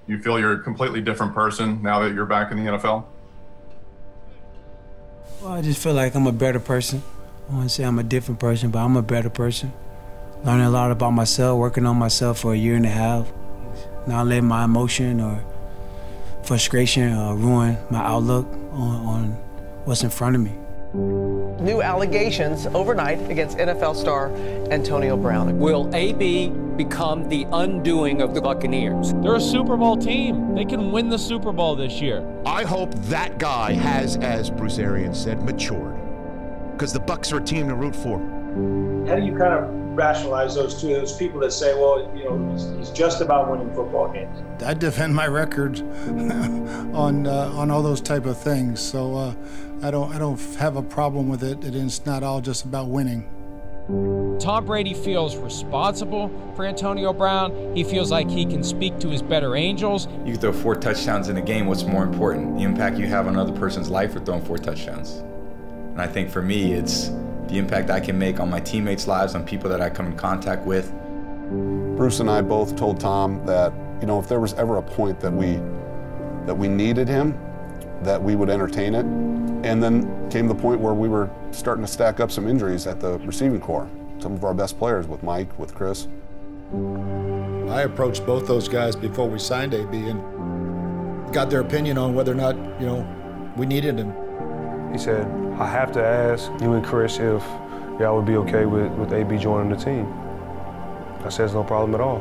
You feel you're a completely different person now that you're back in the NFL? Well, I just feel like I'm a better person. I want to say I'm a different person, but I'm a better person. Learning a lot about myself, working on myself for a year and a half. Not letting my emotion or frustration ruin my outlook on what's in front of me. New allegations overnight against NFL star Antonio Brown. Will AB become the undoing of the Buccaneers? They're a Super Bowl team. They can win the Super Bowl this year. I hope that guy has, as Bruce Arians said, matured. Because the Bucs are a team to root for. How do you kind of rationalize those people that say, well, you know, he's just about winning football games? I defend my record on all those type of things, so I don't have a problem with it. It's not all just about winning. Tom Brady feels responsible for Antonio Brown. He feels like he can speak to his better angels. You can throw 4 touchdowns in a game. What's more important, the impact you have on another person's life or throwing 4 touchdowns? And I think for me, it's the impact I can make on my teammates' lives, on people that I come in contact with. Bruce and I both told Tom that, you know, if there was ever a point that we needed him, that we would entertain it. And then came the point where we were starting to stack up some injuries at the receiving corps. Some of our best players, with Mike, with Chris. I approached both those guys before we signed AB and got their opinion on whether or not, you know, we needed him. He said, I have to ask you and Chris if y'all would be okay with AB joining the team. I said, it's no problem at all.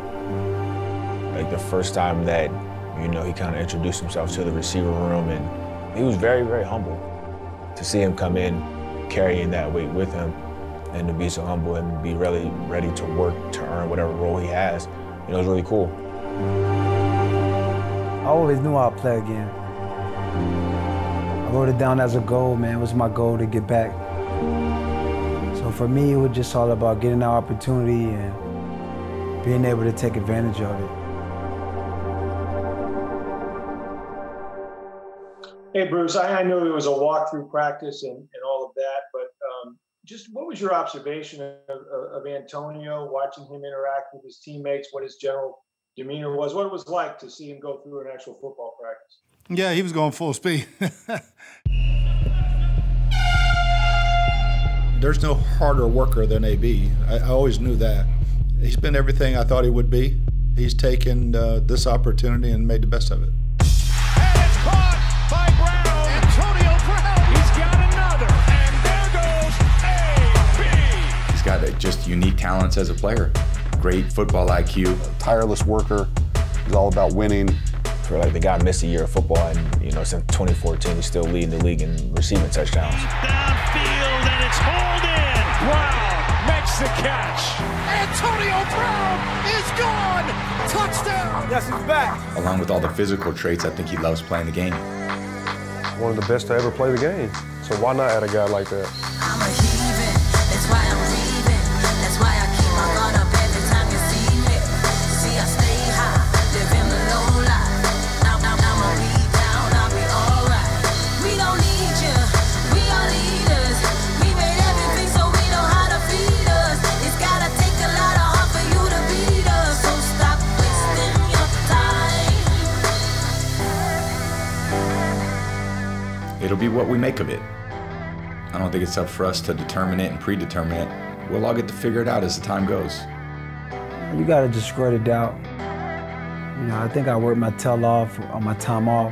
Like the first time that, you know, he kind of introduced himself to the receiver room, and he was very, very humble. To see him come in carrying that weight with him and to be so humble and be really ready to work to earn whatever role he has, you know, it was really cool. I always knew I'd play again. I wrote it down as a goal, man. It was my goal to get back. So for me, it was just all about getting that opportunity and being able to take advantage of it. Hey, Bruce, I know it was a walkthrough practice and all of that, but just what was your observation of Antonio, watching him interact with his teammates, what his general demeanor was, what it was like to see him go through an actual football practice? Yeah, he was going full speed. There's no harder worker than AB. I always knew that. He's been everything I thought he would be. He's taken this opportunity and made the best of it. Got just unique talents as a player. Great football IQ. Tireless worker. He's all about winning. For like the guy missed a year of football, and you know, since 2014, he's still leading the league in receiving touchdowns. Downfield, and it's hauled in. Brown makes the catch. Antonio Brown is gone. Touchdown. Yes, he's back. Along with all the physical traits, I think he loves playing the game. One of the best to ever play the game. So why not add a guy like that? I'm a heathen. That's why I'm breathing. That's why I keep my guard up every time you see me. See, I stay high, live in the low life. Now I'ma be down, I'll be alright. We don't need you, we are leaders. We made everything so we know how to feed us. It's gotta take a lot of heart for you to beat us. So stop wasting your time. It'll be what we make of it. I don't think it's up for us to determine it and predetermine it. We'll all get to figure it out as the time goes. You gotta discredit the doubt. You know, I think I worked my tail off on my time off.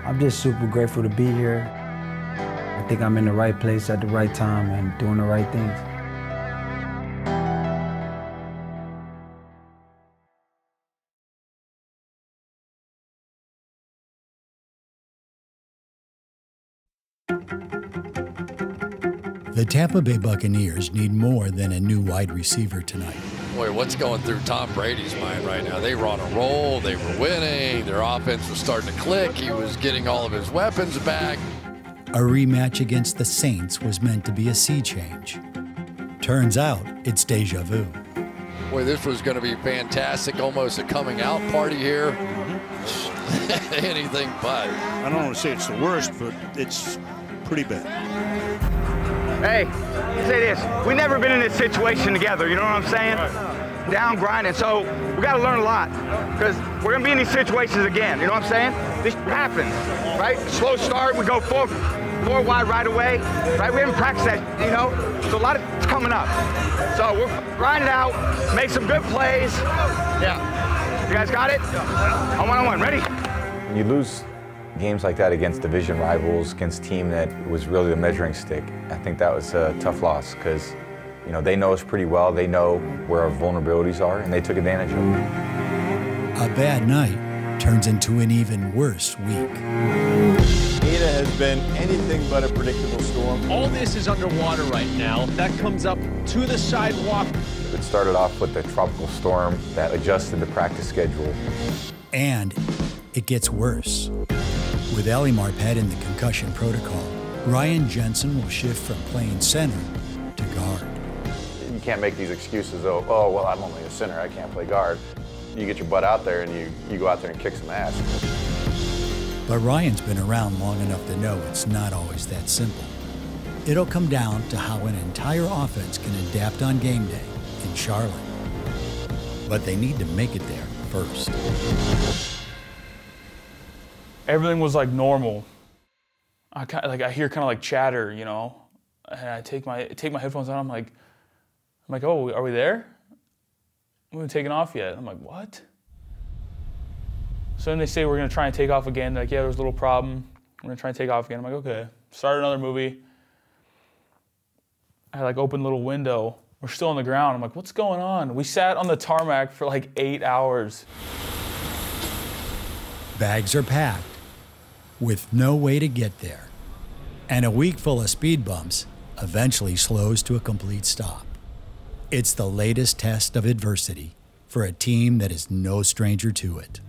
I'm just super grateful to be here. I think I'm in the right place at the right time and doing the right things. The Tampa Bay Buccaneers need more than a new wide receiver tonight. Boy, what's going through Tom Brady's mind right now? They were on a roll, they were winning, their offense was starting to click, he was getting all of his weapons back. A rematch against the Saints was meant to be a sea change. Turns out, it's deja vu. Boy, this was going to be fantastic, almost a coming out party here. Anything but. I don't want to say it's the worst, but it's pretty bad. Hey, say this. We've never been in this situation together, you know what I'm saying? down grinding. So we got to learn a lot because we're going to be in these situations again. You know what I'm saying? This happens, right? Slow start, we go four wide right away, right? We haven't practiced that, you know? So a lot of it's coming up. So we're grinding out, make some good plays. Yeah. You guys got it? On one-on-one, ready? When you lose games like that against division rivals, against a team that was really the measuring stick, I think that was a tough loss because, you know, they know us pretty well. They know where our vulnerabilities are, and they took advantage of them. A bad night turns into an even worse week. Ada has been anything but a predictable storm. All this is underwater right now. That comes up to the sidewalk. It started off with the tropical storm that adjusted the practice schedule. And it gets worse. With LAMAR'S in the concussion protocol, Ryan Jensen will shift from playing center to guard. You can't make these excuses, oh, well, I'm only a center, I can't play guard. You get your butt out there and you go out there and kick some ass. But Ryan's been around long enough to know it's not always that simple. It'll come down to how an entire offense can adapt on game day in Charlotte. But they need to make it there first. Everything was like normal. I hear kind of like chatter, you know, and I take my headphones out. I'm like, oh, are we there? We haven't taken off yet. I'm like, what? So then they say we're gonna try and take off again. Like, yeah, there's a little problem. We're gonna try and take off again. I'm like, okay. Start another movie. I like open a little window. We're still on the ground. I'm like, what's going on? We sat on the tarmac for like 8 hours. Bags are packed with no way to get there. And a week full of speed bumps eventually slows to a complete stop. It's the latest test of adversity for a team that is no stranger to it.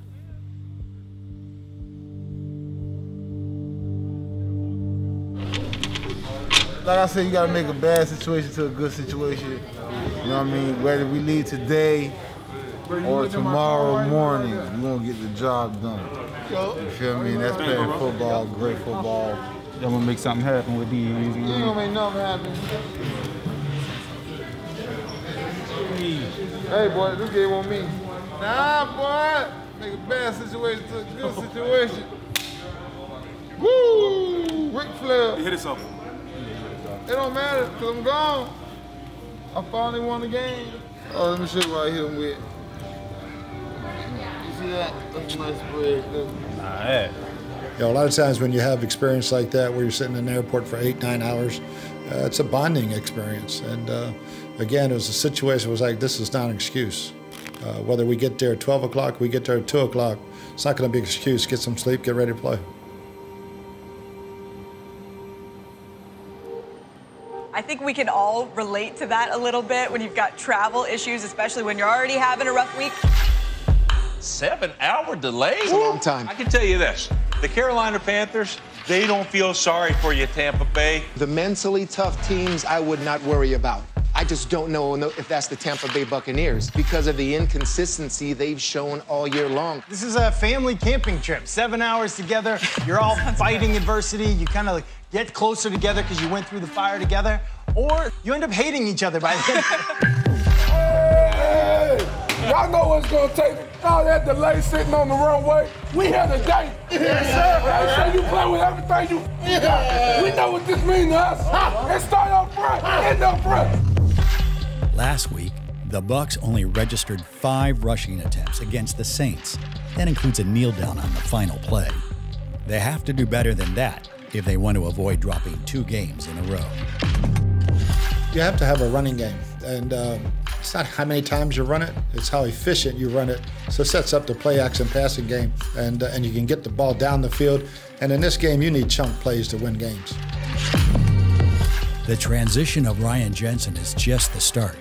Like I said, you gotta make a bad situation to a good situation. You know what I mean? Whether we leave today or tomorrow morning, we're gonna get the job done. You feel me? That's playing football, great football. Y'all gonna make something happen with these. You ain't gonna make nothing happen. Hey boy, this game on me. Nah, boy. Make a bad situation to a good situation. Woo! Ric Flair. Hit it something. It don't matter, because I'm gone. I finally won the game. Oh, let me show you what I hit him with. You see that? That's a nice spread. Alright. You know, a lot of times when you have experience like that, where you're sitting in the airport for 8-9 hours, it's a bonding experience. And again, it was a situation that was like, this is not an excuse. Whether we get there at 12 o'clock, we get there at 2 o'clock, it's not going to be an excuse. Get some sleep, get ready to play. I think we can all relate to that a little bit when you've got travel issues, especially when you're already having a rough week. 7-hour delay? It's a long time. I can tell you this. The Carolina Panthers, they don't feel sorry for you, Tampa Bay. The mentally tough teams I would not worry about. I just don't know if that's the Tampa Bay Buccaneers because of the inconsistency they've shown all year long. This is a family camping trip. 7 hours together. You're all fighting adversity. You kind of like get closer together because you went through the fire together. Or you end up hating each other by the end. Hey! Y'all know what's gonna take. All that delay sitting on the runway. We had a date. Yes, sir. Hey, so you play with everything you got. We know what this means to us. Let's start up front, end up front. Last week, the Bucs only registered 5 rushing attempts against the Saints. That includes a kneel down on the final play. They have to do better than that if they want to avoid dropping 2 games in a row. You have to have a running game, and it's not how many times you run it, it's how efficient you run it. So it sets up the play action passing game, and you can get the ball down the field. And in this game, you need chunk plays to win games. The transition of Ryan Jensen is just the start.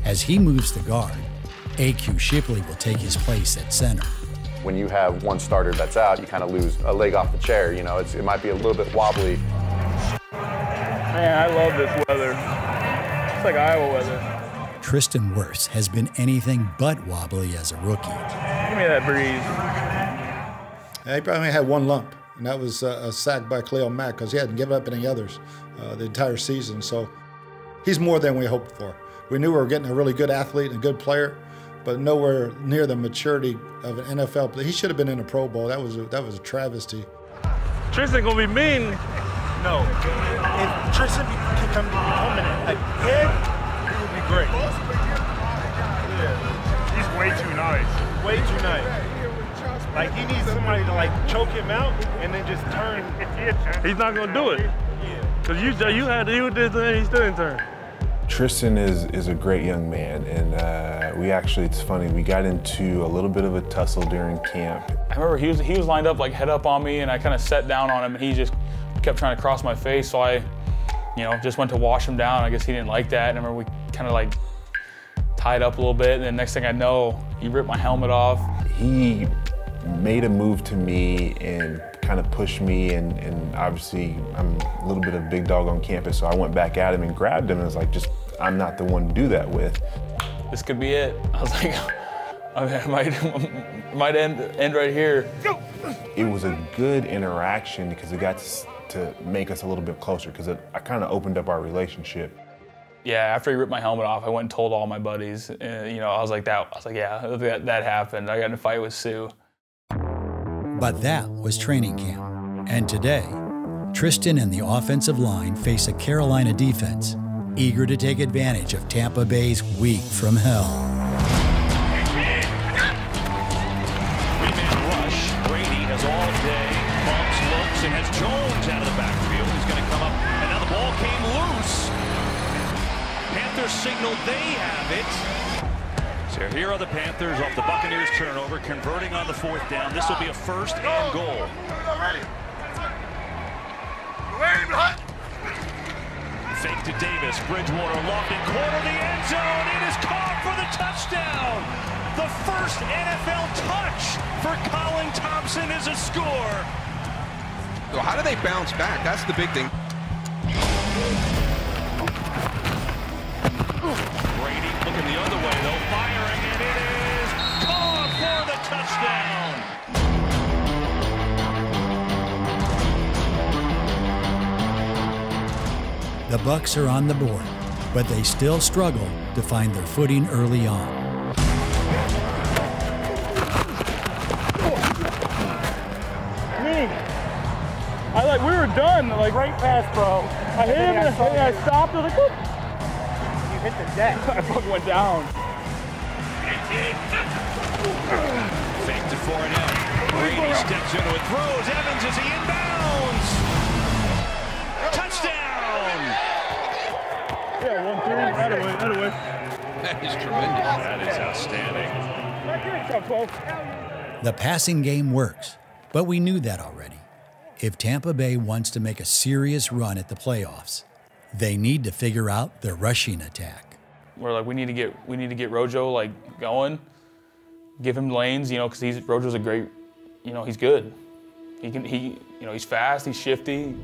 As he moves to guard, A.Q. Shipley will take his place at center. When you have one starter that's out, you kind of lose a leg off the chair. You know, it might be a little bit wobbly. Man, I love this weather. It's like Iowa weather. Tristan Wirfs has been anything but wobbly as a rookie. Give me that breeze. He probably had 1 lump, and that was a sack by Khalil Mack because he hadn't given up any others the entire season. So he's more than we hoped for. We knew we were getting a really good athlete and a good player, but nowhere near the maturity of an NFL player. He should have been in a Pro Bowl. That was a travesty. Tristan gonna be mean. No. If Tristan could come home in a head, it would be great. Yeah. He's way too nice. Way too nice. Like, he needs somebody to, like, choke him out and then just turn. He's not gonna do it. Because you did it, he still didn't turn. Tristan is a great young man, and we actually, it's funny, we got into a little bit of a tussle during camp. I remember he was lined up like head up on me, and I kind of sat down on him, and he just kept trying to cross my face, so I, just went to wash him down. I guess he didn't like that, and I remember we kind of like tied up a little bit, and then next thing I know, he ripped my helmet off. He made a move to me and kind of pushed me, and obviously I'm a little bit of a big dog on campus, so I went back at him and grabbed him, and was like, I'm not the one to do that with. This could be it. I was like, I might end right here. It was a good interaction because it got to make us a little bit closer, because I kind of opened up our relationship. Yeah, after he ripped my helmet off, I went and told all my buddies. I was like, yeah, that happened. I got in a fight with Sue. But that was training camp. And today, Tristan and the offensive line face a Carolina defense eager to take advantage of Tampa Bay's week from hell. Three-man rush. Brady has all day. Bumps, looks, and has Jones out of the backfield. He's going to come up, and now the ball came loose. Panthers signal they have it. So here are the Panthers off the Buccaneers turnover, converting on the 4th down. This will be a 1st and goal. Fake to Davis, Bridgewater lofted corner the end zone. It is caught for the touchdown. The first NFL touch for Colin Thompson is a score. So how do they bounce back? That's the big thing. Brady looking the other way though, firing, and it is caught for the touchdown. The Bucs are on the board, but they still struggle to find their footing early on. We were done, like great pass, bro. I hit him and I stopped, I was like, whoop. You hit the deck. I fucking went down. Fake to Fournette. Brady steps into it, throws. Evans as he inbounds. Touchdown! Yeah, 1-3. That away. That is tremendous. That is outstanding. The passing game works, but we knew that already. If Tampa Bay wants to make a serious run at the playoffs, they need to figure out their rushing attack. We're like, we need to get Rojo like going, give him lanes, because Rojo's a great, he's good. He's fast, he's shifty.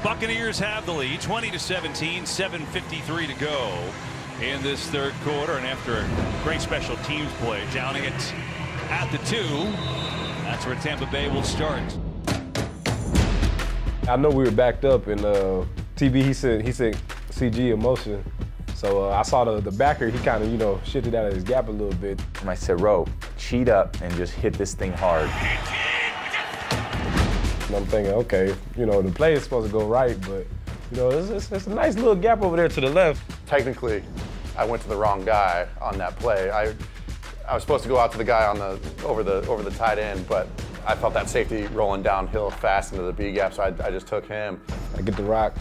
Buccaneers have the lead, 20-17, 7:53 to go in this 3rd quarter, and after a great special teams play, downing it at the 2, that's where Tampa Bay will start. I know we were backed up, and TB, he said CG emotion. So I saw the backer, he kind of, shifted out of his gap a little bit. And I said, Ro, cheat up and just hit this thing hard. And I'm thinking, okay, the play is supposed to go right, but, it's a nice little gap over there to the left. Technically, I went to the wrong guy on that play. I was supposed to go out to the guy on over the tight end, but I felt that safety rolling downhill fast into the B gap, so I just took him. I get the rock.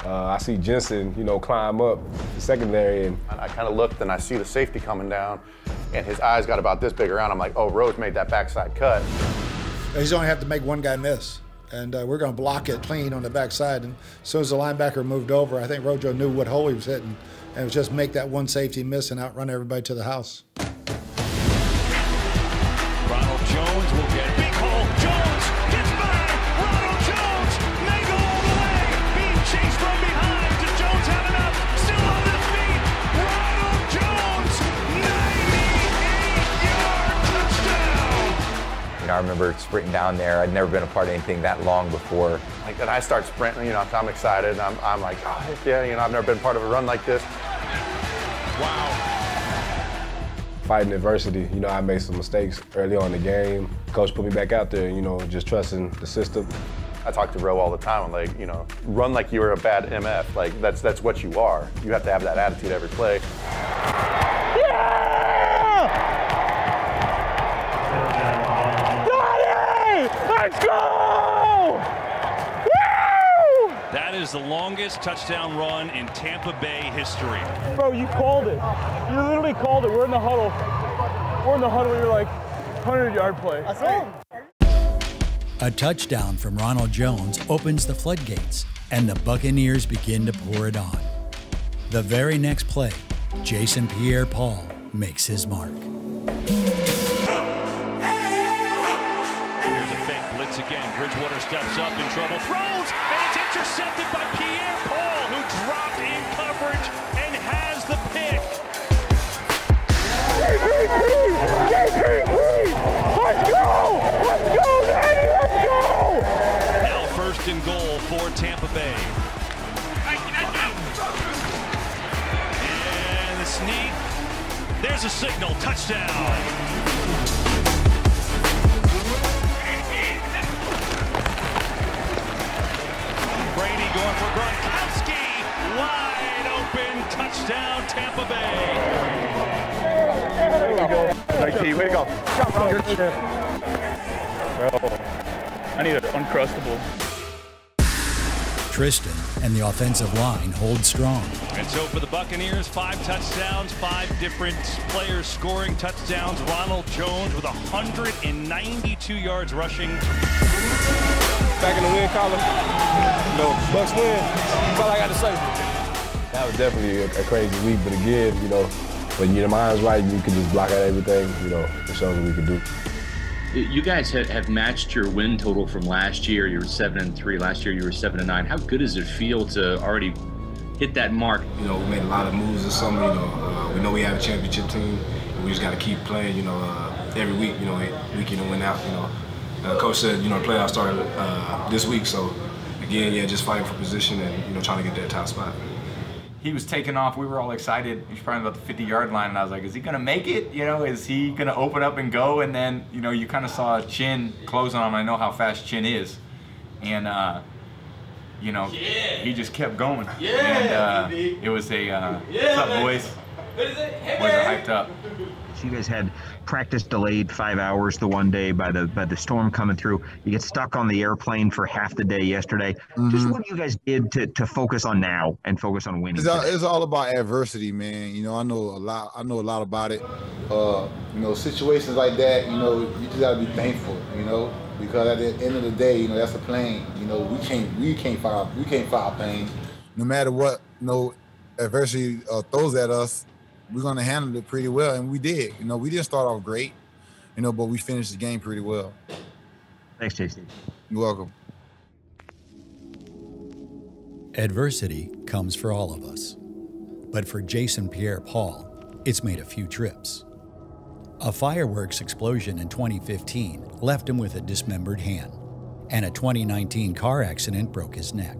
I see Jensen, climb up the secondary. And I kind of looked and I see the safety coming down, and his eyes got about this big around. I'm like, oh, Rose made that backside cut. He's only have to make one guy miss, and we're going to block it clean on the backside. And as soon as the linebacker moved over, I think Rojo knew what hole he was hitting, and it was just make that one safety miss and outrun everybody to the house. Ronald Jones will get a big hole. Jones gets by. Ronald Jones may go all the way. Being chased from behind. Does Jones have enough? Still on his feet. Ronald Jones, 98-yard touchdown. I remember sprinting down there. I'd never been a part of anything that long before. Like, and I start sprinting, I'm excited. I'm like, oh, heck yeah, I've never been part of a run like this. Wow. fighting adversity. You know, I made some mistakes early on in the game. Coach put me back out there, you know, just trusting the system. I talk to Ro all the time. I'm like, you know, run like you were a bad MF. Like, that's what you are. You have to have that attitude every play. Let's go! Woo! That is the longest touchdown run in Tampa Bay history. Bro, you called it. You literally called it. We're in the huddle. We're in the huddle. You're like, 100-yard play. That's it. A touchdown from Ronald Jones opens the floodgates, and the Buccaneers begin to pour it on. The very next play, Jason Pierre-Paul makes his mark. Again, Bridgewater steps up in trouble, throws, and it's intercepted by Pierre-Paul, who dropped in coverage and has the pick. Let's go! Let's go, Daddy! Let's go! Now first and goal for Tampa Bay. And the sneak. There's a signal. Touchdown. Brady going for Gronkowski, wide open, touchdown, Tampa Bay. There we go. Nice T, way to go. Bro, I need an Uncrustable. Tristan and the offensive line hold strong. And so for the Buccaneers, 5 touchdowns, 5 different players scoring touchdowns. Ronald Jones with 192 yards rushing. Back in the win column. No, Bucs win. That's all I got to say. That was definitely a crazy week, but again, you know, when your mind's right, you can just block out everything. You know, it shows what we can do. You guys have matched your win total from last year. You were 7-3. Last year, you were 7-9. How good does it feel to already hit that mark? You know, we made a lot of moves this summer. You know, we know we have a championship team. We just got to keep playing. You know, every week. You know, week in and win out. You know. Coach said, you know, the playoffs started this week, so again, yeah, just fighting for position and, you know, trying to get that top spot. He was taking off. We were all excited. He was probably about the 50-yard line, and I was like, is he going to make it? You know, is he going to open up and go? And then, you know, you kind of saw Chin close on him. I know how fast Chin is. And, you know, he just kept going. And it was a, what's up, boys? Boys are hyped up. You guys had practice delayed 5 hours the one day by the storm coming through. You get stuck on the airplane for half the day yesterday. Just what you guys did to focus on now and focus on winning. It's all about adversity, man. You know, I know a lot about it. You know, situations like that, you know, you just gotta be thankful, you know, because at the end of the day, you know, that's a plane. You know, we can't fire pain. No matter what, you know, adversity throws at us, we're going to handle it pretty well, and we did. You know, we didn't start off great, you know, but we finished the game pretty well. Thanks, JC. You're welcome. Adversity comes for all of us. But for Jason Pierre-Paul, it's made a few trips. A fireworks explosion in 2015 left him with a dismembered hand, and a 2019 car accident broke his neck.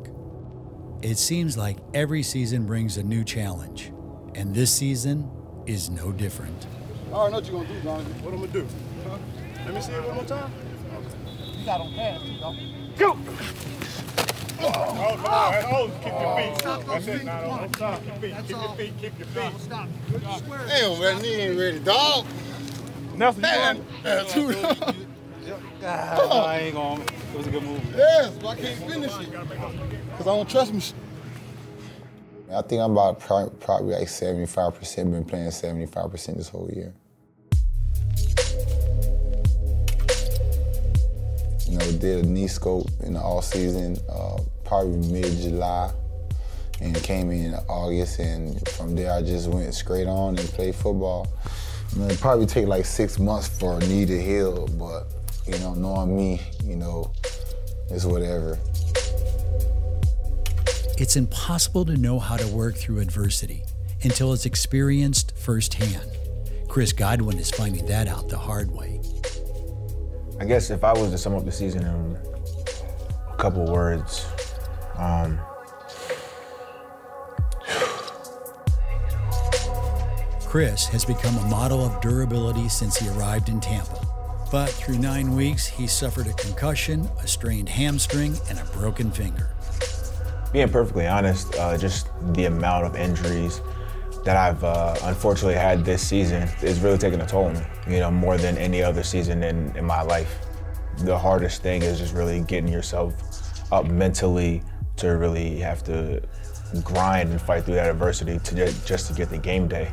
It seems like every season brings a new challenge. And this season is no different. I already know what you're going to do, Donovan. What I'm going to do? Huh? Let me see it one more time. You got on pass, too, though. Go! Oh, come on. Oh, keep your feet. That's it. Now, don't stop. Keep your feet. Keep your feet. Stop. Damn, man. He ain't ready, dog. Nelson, you I ain't going. It was a good move. Yes, but I can't finish it. Because I don't trust me. I think I'm about probably like 75%, been playing 75% this whole year. You know, did a knee scope in the off season, probably mid-July, and came in August, and from there I just went straight on and played football. I mean, it'd probably take like 6 months for a knee to heal, but, you know, knowing me, you know, it's whatever. It's impossible to know how to work through adversity until it's experienced firsthand. Chris Godwin is finding that out the hard way. I guess if I was to sum up the season in a couple words, Chris has become a model of durability since he arrived in Tampa. But through 9 weeks, he suffered a concussion, a strained hamstring, and a broken finger. Being perfectly honest, just the amount of injuries that I've unfortunately had this season is really taking a toll on me, you know, more than any other season in my life. The hardest thing is just really getting yourself up mentally to really have to grind and fight through that adversity just to get the game day.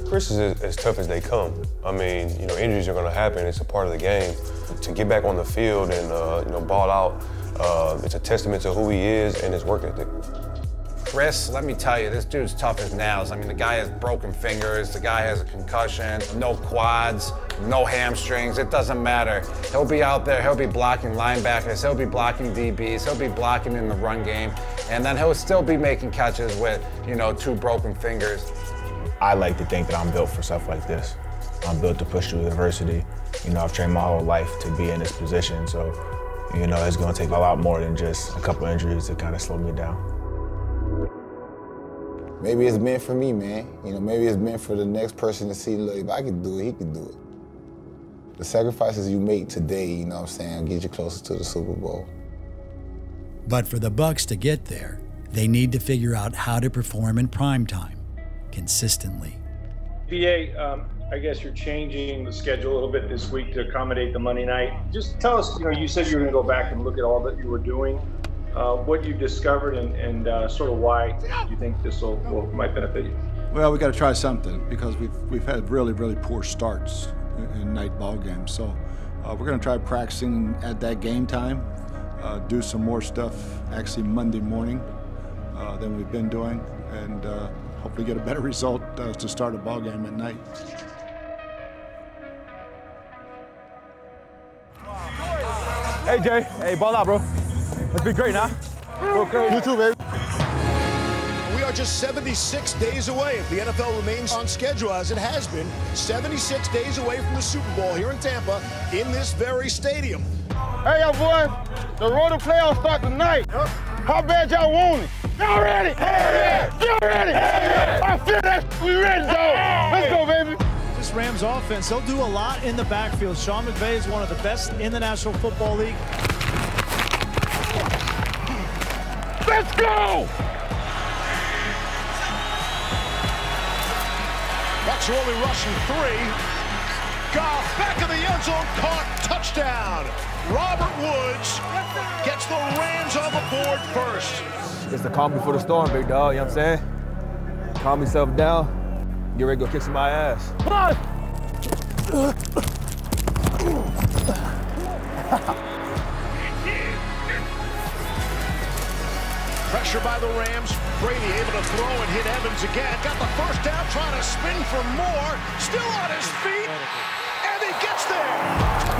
Chris is as tough as they come. I mean, you know, injuries are going to happen. It's a part of the game. To get back on the field and, you know, ball out, it's a testament to who he is and his work ethic. Chris, let me tell you, this dude's tough as nails. I mean, the guy has broken fingers, the guy has a concussion, no quads, no hamstrings, it doesn't matter. He'll be out there, he'll be blocking linebackers, he'll be blocking DBs, he'll be blocking in the run game, and then he'll still be making catches with, you know, 2 broken fingers. I like to think that I'm built for stuff like this. I'm built to push through adversity. You know, I've trained my whole life to be in this position, so, you know, it's gonna take a lot more than just a couple injuries to kind of slow me down. Maybe it's meant for me, man. You know, maybe it's meant for the next person to see, look, if I could do it, he could do it. The sacrifices you make today, you know what I'm saying, get you closer to the Super Bowl. But for the Bucs to get there, they need to figure out how to perform in prime time consistently. BA, I guess you're changing the schedule a little bit this week to accommodate the Monday night. Just tell us, you know, you said you were going to go back and look at all that you were doing. What you discovered and sort of why you think this might benefit you? Well, we got to try something because we've had really poor starts in night ball games. So we're going to try practicing at that game time, do some more stuff actually Monday morning than we've been doing, and hopefully get a better result to start a ball game at night. Hey Jay, hey, ball out, bro. Let's be great now. You too, baby. We are just 76 days away, if the NFL remains on schedule as it has been, 76 days away from the Super Bowl here in Tampa in this very stadium. Hey, y'all boy, the road to playoffs start tonight. How bad y'all want it? Y'all ready? Hell yeah! Y'all ready? Hell yeah! I feel that. We ready, dog. Let's go, baby. This Rams offense, they'll do a lot in the backfield. Sean McVay is one of the best in the National Football League. Let's go! Bucs are only rushing 3. Goff back in the end zone, caught, touchdown. Robert Woods gets the Rams on the board first. It's the calm before the storm, big dog, you know what I'm saying? Calm yourself down, get ready to go kick somebody's ass. Come on! Pressure by the Rams. Brady able to throw and hit Evans again. Got the first down, trying to spin for more. Still on his feet, and he gets there.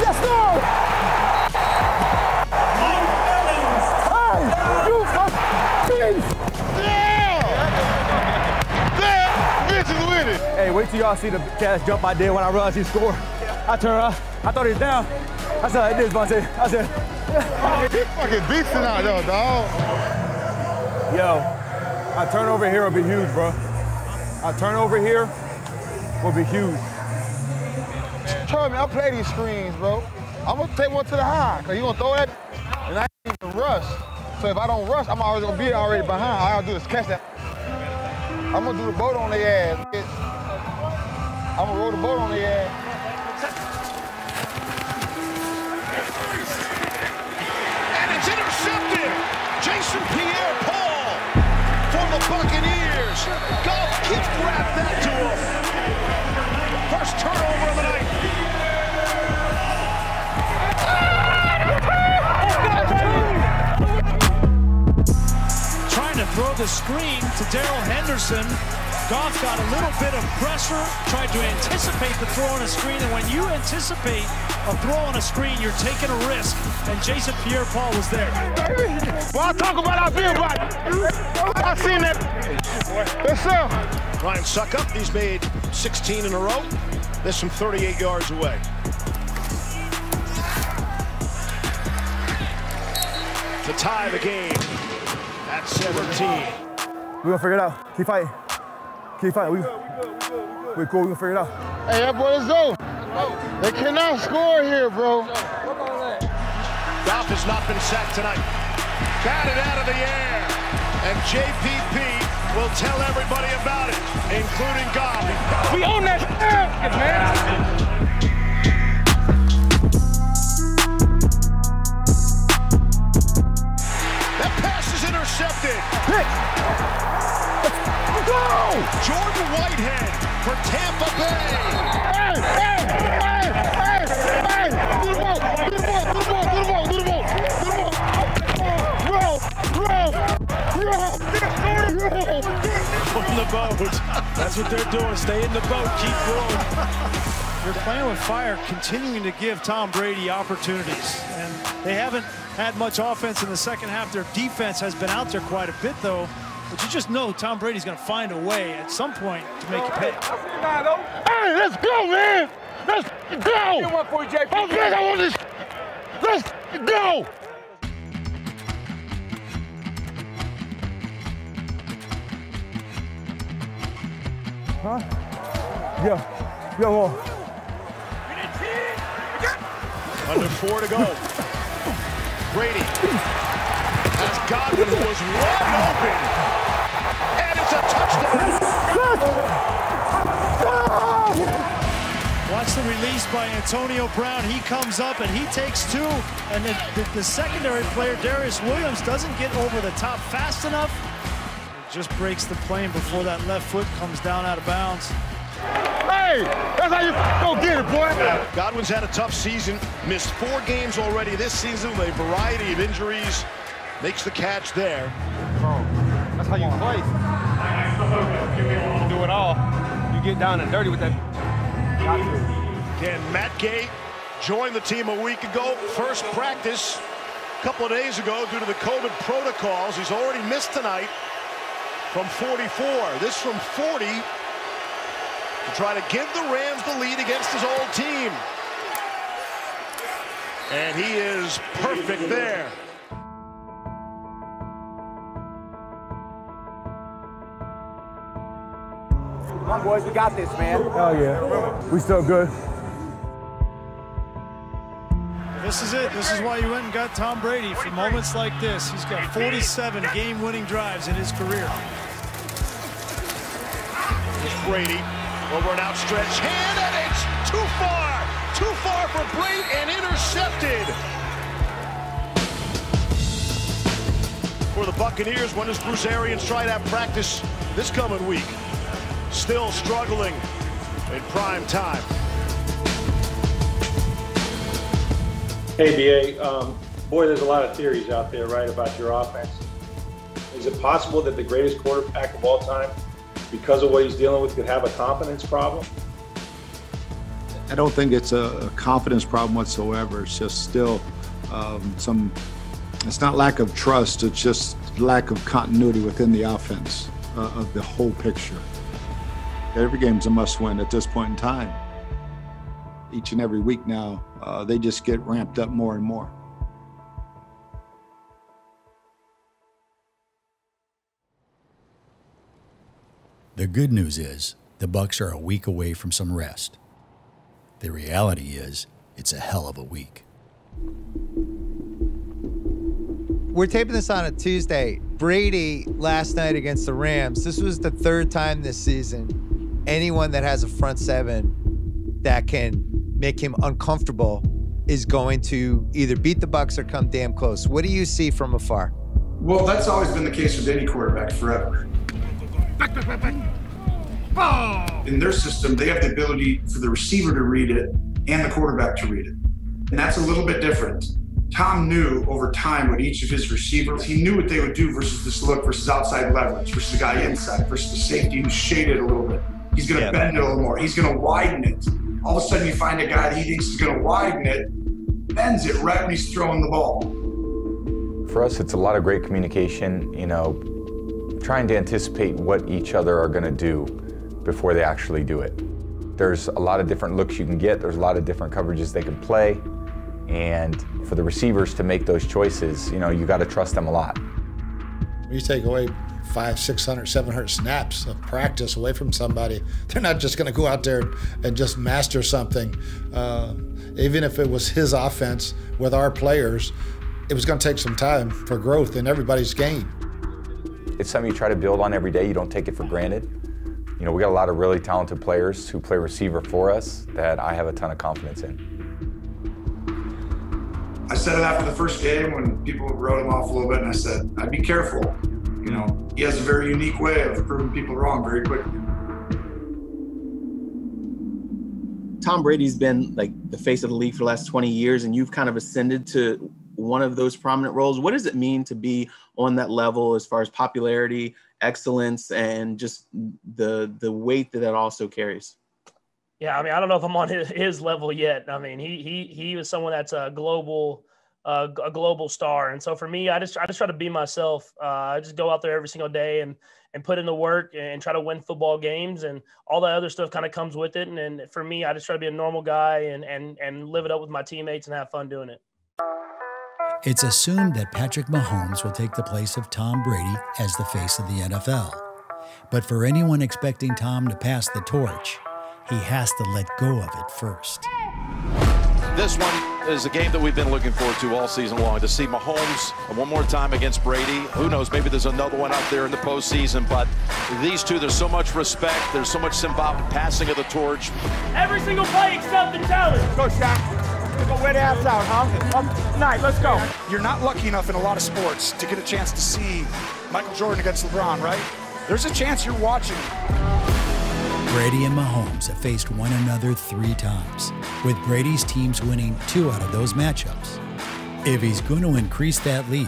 Yes, sir! Hey, you fucking yeah! That bitch is with it. Hey, wait till y'all see the catch jump I did when I realized he scored. I turned around, I thought he was down. I said, like this, Vontae. I said, he fucking beasting out there, dog. Yo, a turnover here will be huge, bro. A turnover here will be huge. Trust me, I play these screens, bro. I'm gonna take one to the high, cause you gonna throw that, and I ain't even rush. So if I don't rush, I'm always gonna be already behind. All I gotta do is catch that. I'm gonna do the boat on their ass. I'm gonna roll the boat on their ass. And it's intercepted. Jason Pierre-Paul for the Buccaneers. Goff gift wrapped that to him. First turnover of the night. Trying to throw the screen to Darrell Henderson. Goff got a little bit of pressure, tried to anticipate the throw on a screen, and when you anticipate a throw on a screen, you're taking a risk, and Jason Pierre-Paul was there. Well, I talk about our beer body. I seen that. Yes, sir. Ryan Suckup, he's made 16 in a row. This from 38 yards away. To tie the game at 17. We're gonna figure it out. Keep fighting. Keep fighting. We're cool. We can figure it out. Hey, that boy is over. They cannot score here, bro. Goff has not been sacked tonight. Batted out of the air. And JPP will tell everybody about it, including Goff. We own that man. That pass is intercepted. Let's go! Jordan Whitehead for Tampa Bay. In the boat. That's what they're doing. Stay in the boat. Keep going. They're playing with fire, continuing to give Tom Brady opportunities. And they haven't had much offense in the second half. Their defense has been out there quite a bit, though. But you just know Tom Brady's going to find a way at some point to make you pay. Hey, let's go, man! Let's go! Let's go! Huh? Yeah. Well. Under 4 to go. Brady has Godwin, who was wide open. And it's a touchdown. Watch the release by Antonio Brown. He comes up and he takes 2. And then the secondary player, Darius Williams, doesn't get over the top fast enough. It just breaks the plane before that left foot comes down out of bounds. Hey, that's how you go get it, boy. Godwin's had a tough season. Missed 4 games already this season with a variety of injuries. Makes the catch there. That's how you play. You do it all. You get down and dirty with that. Again, Matt Gay joined the team a week ago. First practice a couple of days ago due to the COVID protocols. He's already missed tonight from 44. This from 40 to try to give the Rams the lead against his old team. And he is perfect there. Come on, boys, we got this, man. Oh, yeah. We still good. This is it. This is why you went and got Tom Brady for moments like this. He's got 47 game-winning drives in his career. Here's Brady over an outstretched hand, and it's too far. Too far for Brady and intercepted. For the Buccaneers, when does Bruce Arians try to have practice this coming week? Still struggling in prime time. Hey, BA, boy, there's a lot of theories out there, right, about your offense. Is it possible that the greatest quarterback of all time, because of what he's dealing with, could have a confidence problem? I don't think it's a confidence problem whatsoever. It's just still it's not lack of trust, it's just lack of continuity within the offense of the whole picture. Every game's a must-win at this point in time. Each and every week now, they just get ramped up more and more. The good news is the Bucs are a week away from some rest. The reality is it's a hell of a week. We're taping this on a Tuesday. Brady last night against the Rams. This was the 3rd time this season anyone that has a front 7 that can make him uncomfortable is going to either beat the Bucs or come damn close. What do you see from afar? Well, that's always been the case with any quarterback forever. In their system, they have the ability for the receiver to read it and the quarterback to read it. And that's a little bit different. Tom knew over time what each of his receivers, he knew what they would do versus this look, versus outside leverage, versus the guy inside, versus the safety who's shaded a little bit. He's going to bend it a little more. He's going to widen it. All of a sudden you find a guy that he thinks is going to widen it, bends it right when he's throwing the ball. For us, it's a lot of great communication, you know, trying to anticipate what each other are going to do before they actually do it. There's a lot of different looks you can get. There's a lot of different coverages they can play. And for the receivers to make those choices, you know, you got to trust them a lot. When you take away 500, 600, 700 snaps of practice away from somebody. They're not just going to go out there and just master something. Even if it was his offense with our players, it was going to take some time for growth in everybody's game. It's something you try to build on every day. You don't take it for granted. You know, we got a lot of really talented players who play receiver for us that I have a ton of confidence in. I said it after the first game when people wrote him off a little bit, and I said, I'd be careful. You know, he has a very unique way of proving people wrong very quickly. Tom Brady's been like the face of the league for the last 20 years, and you've kind of ascended to one of those prominent roles. What does it mean to be on that level as far as popularity, excellence, and just the weight that also carries? Yeah, I mean, I don't know if I'm on his level yet. I mean, he was someone that's a global star, and so for me, I just try to be myself. I just go out there every single day and put in the work and try to win football games, and all that other stuff kind of comes with it. And for me, I just try to be a normal guy and live it up with my teammates and have fun doing it. It's assumed that Patrick Mahomes will take the place of Tom Brady as the face of the NFL. But for anyone expecting Tom to pass the torch, he has to let go of it first. This one is a game that we've been looking forward to all season long, to see Mahomes one more time against Brady. Who knows, maybe there's another one out there in the postseason, but these two, there's so much respect, there's so much symbolic passing of the torch. Every single play except the challenge. Go, Shaq. Go wear the ass out, huh? Nice, let's go. You're not lucky enough in a lot of sports to get a chance to see Michael Jordan against LeBron, right? There's a chance you're watching. Brady and Mahomes have faced one another 3 times, with Brady's teams winning 2 out of those matchups. If he's going to increase that lead,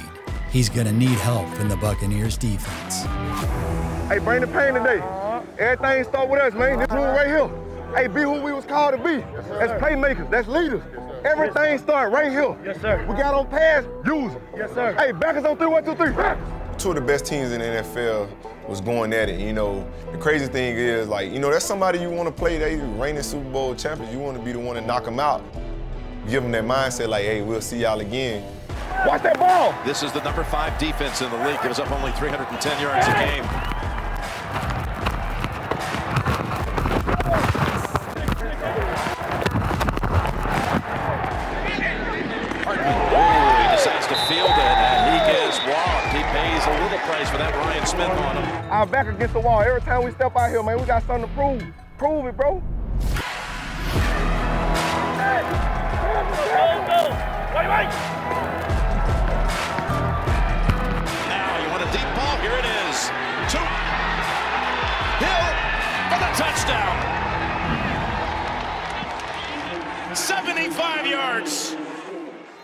he's going to need help from the Buccaneers defense. Hey, bring the pain today. Everything start with us, man. This rule right here. Hey, be who we was called to be. That's playmakers, that's leaders. Everything start right here. Yes, sir. We got on pass, use them. Yes, sir. Hey, back us on 3, 1, 2, 3. Two of the best teams in the NFL was going at it. You know, the crazy thing is, like, you know, that's somebody you want to play. They reigning Super Bowl champions. You want to be the one to knock them out. Give them that mindset like, hey, we'll see y'all again. Watch that ball. This is the number 5 defense in the league. Gives up only 310 yards a game. He decides to field it, and he gets walked. He pays a little price for that Ryan Smith on him. Our back against the wall. Every time we step out here, man, we got something to prove. Prove it, bro. Now you want a deep ball. Here it is. 2. Hill for the touchdown. 75 yards.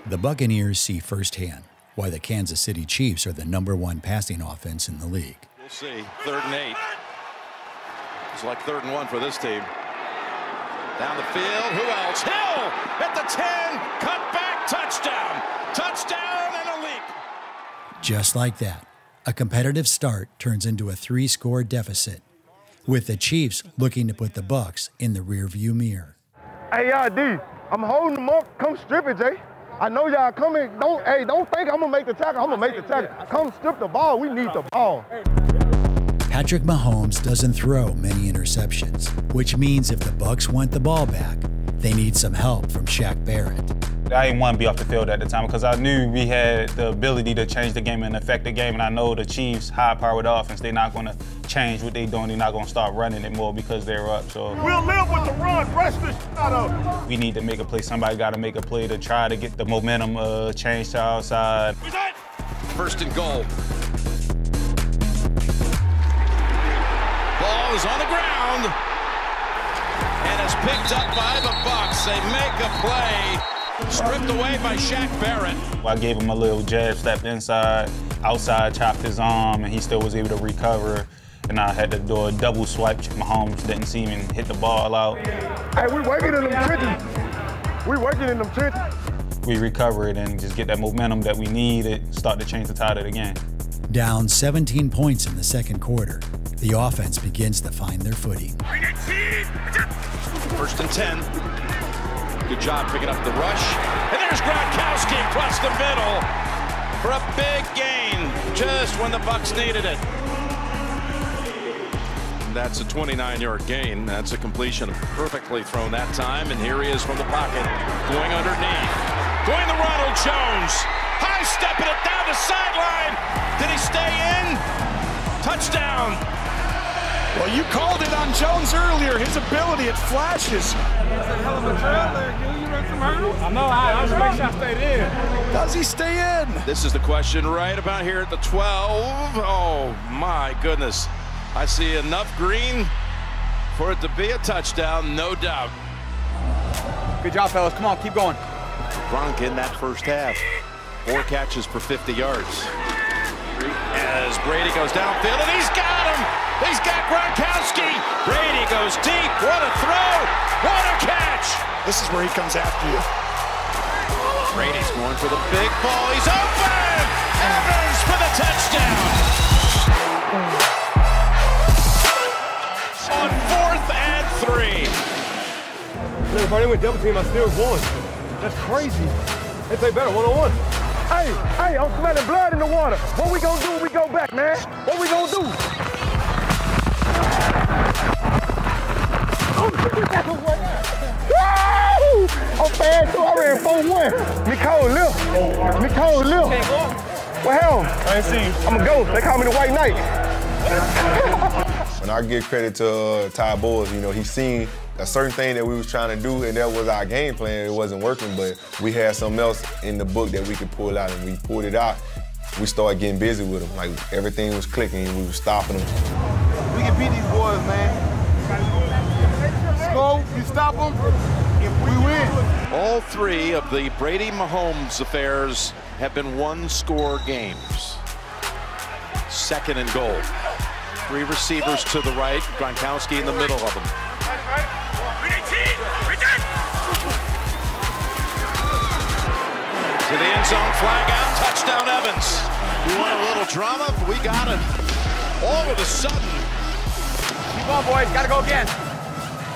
The Buccaneers see firsthand why the Kansas City Chiefs are the #1 passing offense in the league. We'll see. 3rd and 8. It's like 3rd and 1 for this team. Down the field. Who else? Hill at the 10. Cut back. Touchdown. Touchdown and a leap. Just like that, a competitive start turns into a 3-score deficit, with the Chiefs looking to put the Bucs in the rearview mirror. Hey, y'all, D, I'm holding them up. Come strip it, Jay. I know y'all coming. Don't think I'm gonna make the tackle. I'm gonna make the tackle. Come strip the ball. We need the ball. Patrick Mahomes doesn't throw many interceptions, which means if the Bucs want the ball back, they need some help from Shaq Barrett. I didn't want to be off the field at the time because I knew we had the ability to change the game and affect the game, and I know the Chiefs' high-powered offense, they're not going to change what they're doing. They're not going to start running it more because they're up. So we'll live with the run. Rush the shit out of it. We need to make a play. Somebody got to make a play to try to get the momentum changed to our side. 1st and goal. Ball is on the ground and is picked up by the Bucs. They make a play. Stripped away by Shaq Barrett. I gave him a little jab, stepped inside, outside, chopped his arm, and he still was able to recover. And I had to do a double swipe. Mahomes didn't see me and hit the ball out. Hey, we working in them trenches. We working in them trenches. We recovered and just get that momentum that we need to start to change the tide of the game. Down 17 points in the second quarter, the offense begins to find their footing. 1st and 10. Good job picking up the rush. And there's Gronkowski across the middle for a big gain just when the Bucs needed it. and that's a 29-yard gain. That's a completion, perfectly thrown that time, and here he is from the pocket, going underneath, going to Ronald Jones, high stepping it down the sideline. Did he stay in? Touchdown. Well, you called it on Jones earlier. His ability, it flashes. That's a hell of a trail there, Gil. You run some hurdles? I know. I was making sure I stayed in. Does he stay in? This is the question right about here at the 12. Oh, my goodness. I see enough green for it to be a touchdown, no doubt. Good job, fellas. Come on, keep going. Gronk in that first half. 4 catches for 50 yards. As Brady goes downfield, and he's got him! He's got Gronkowski! Brady goes deep. What a throw! What a catch! This is where he comes after you. Brady's going for the big ball. He's open! Evans for the touchdown! On 4th and 3. Look, if I didn't win double team, I still won. That's crazy. They play better one-on-one. Hey, I'm smelling blood in the water. What we gonna do when we go back, man? What we gonna do? Woo! I'm fast, too. I ran 4-1. Me cold lip. What hell? I ain't seen you. I'm a ghost. They call me the White Knight. And I give credit to Ty Boyles. You know, he seen a certain thing that we was trying to do, and that was our game plan. It wasn't working, but we had something else in the book that we could pull out, and we pulled it out. We started getting busy with them. Like, everything was clicking, and we were stopping them. We can beat these boys, man. Let's go. We stop them. If we win. All 3 of the Brady-Mahomes affairs have been 1-score games. 2nd and goal. 3 receivers to the right, Gronkowski in the middle of them. To the end zone, flag out, touchdown Evans. You want a little drama? We got it. All of a sudden. Keep going, boys. Gotta go again.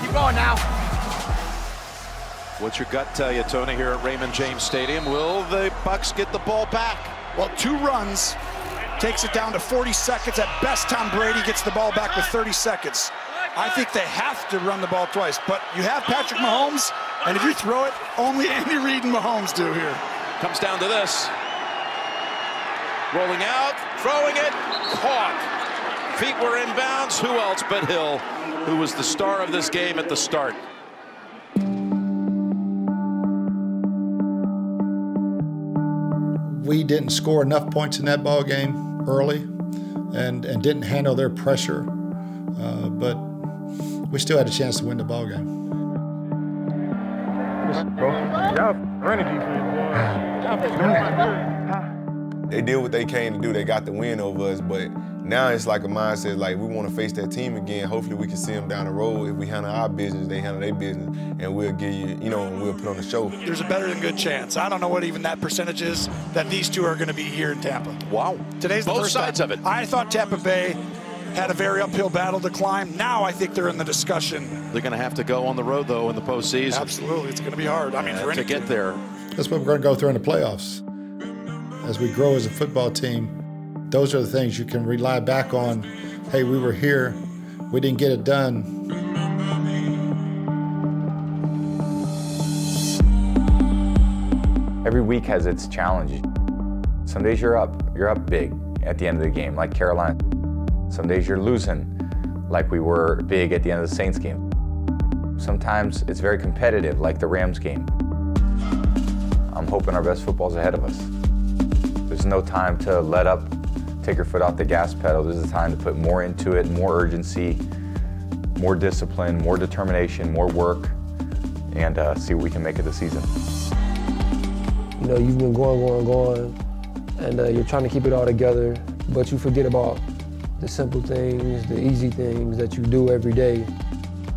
Keep going now. What's your gut tell you, Tony, here at Raymond James Stadium? Will the Bucs get the ball back? Well, 2 runs takes it down to 40 seconds. At best, Tom Brady gets the ball back with 30 seconds. I think they have to run the ball twice, but you have Patrick Mahomes, and if you throw it, only Andy Reid and Mahomes do here. Comes down to this. Rolling out, throwing it, caught. Feet were in bounds. Who else but Hill, who was the star of this game at the start? We didn't score enough points in that ball game early and didn't handle their pressure, but we still had a chance to win the ball game. They did what they came to do. They got the win over us, but now it's like a mindset, like we want to face that team again. Hopefully we can see them down the road. If we handle our business, they handle their business, and we'll give you, we'll put on the show. There's a better than good chance. I don't know what even that percentage is that these 2 are going to be here in Tampa. Wow. Today's the both first sides time. of it. I thought Tampa Bay had a very uphill battle to climb. Now I think they're in the discussion. They're going to have to go on the road, though, in the postseason. Absolutely. It's going to be hard. I mean, for to get there. That's what we're going to go through in the playoffs. As we grow as a football team, those are the things you can rely back on. Hey, we were here. We didn't get it done. Every week has its challenge. Some days you're up big at the end of the game, like Carolina. Some days you're losing, like we were big at the end of the Saints game. Sometimes it's very competitive, like the Rams game. I'm hoping our best football's ahead of us. There's no time to let up, take your foot off the gas pedal. This is the time to put more into it, more urgency, more discipline, more determination, more work, and see what we can make of the season. You know, you've been going, and you're trying to keep it all together, but you forget about the simple things, the easy things that you do every day.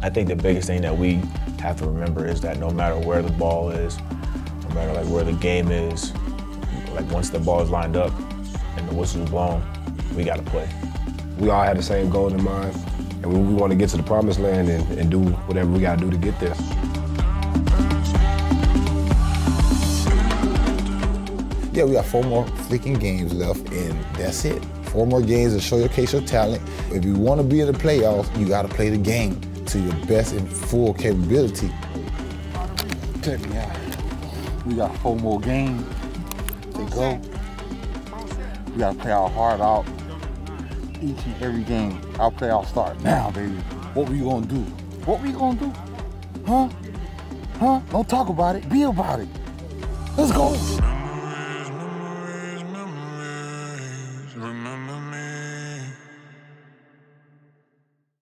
I think the biggest thing that we have to remember is that no matter where the ball is, no matter like where the game is, like once the ball is lined up and the whistle's blown, we got to play. We all had the same goal in mind, and we want to get to the promised land and do whatever we got to do to get there. Yeah, we got 4 more freaking games left, and that's it. 4 more games to showcase your talent. If you want to be in the playoffs, you got to play the game to your best and full capability. Check me out. We got 4 more games to go. We got to play our heart out each and every game. Our playoffs start now, baby. What we gonna do? What we gonna do? Huh? Huh? Don't talk about it. Be about it. Let's go.